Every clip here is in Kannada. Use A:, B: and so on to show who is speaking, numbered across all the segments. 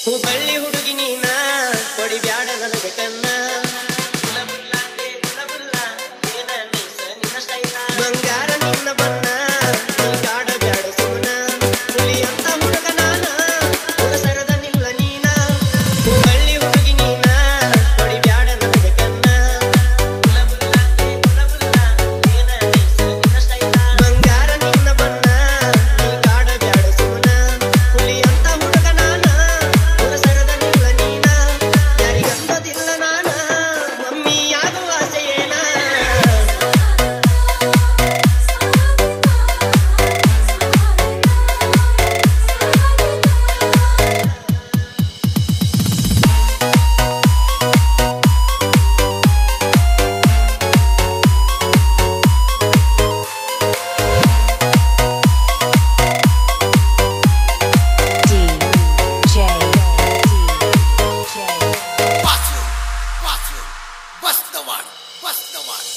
A: ಹುಬ್ಬಳ್ಳಿ ಹುಡುಗಿ ನೀನ ಹೊಡಿಬ್ಯಾಡ ನನಗೆ ಕನ್ನ ಬಂಗಾರ ನಿನ್ನ ಬಣ್ಣ ನೀ ಕಾಡಬ್ಯಾಡ ಸುಮ್ಮನ ಹುಲಿ ಅಂತ ಹುಡುಗ ನಾನ ಹುಡುಸರದ ನಿಲ್ಲ ನೀನ ಹುಬ್ಬಳ್ಳಿ ಹುಡುಗಿ ನೀನ ಹೊಡಿಬ್ಯಾಡ ನನಗೆ ಕನ್ನ ಬಂಗಾರ ನಿನ್ನ ಬಣ್ಣ ನೀ ಕಾಡಬ್ಯಾಡ ಸುಮ್ಮನ ಹುಲಿ ಅಂತ ಹುಡುಗ ನಾನ ಹುಡುಸರದ ನಿಲ್ಲ ನೀನ ಯಾರಿಗಂತದಿಲ್ಲ ನಾನ ಮಮ್ಮಿ ಯಾಗುವ ಆಸೆಯೇನ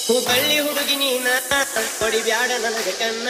A: ಹುಬ್ಬಳ್ಳಿ ಹುಡುಗಿ ನೀನ ಹೊಡಿಬ್ಯಾಡ ನನಗೆ ಕನ್ನ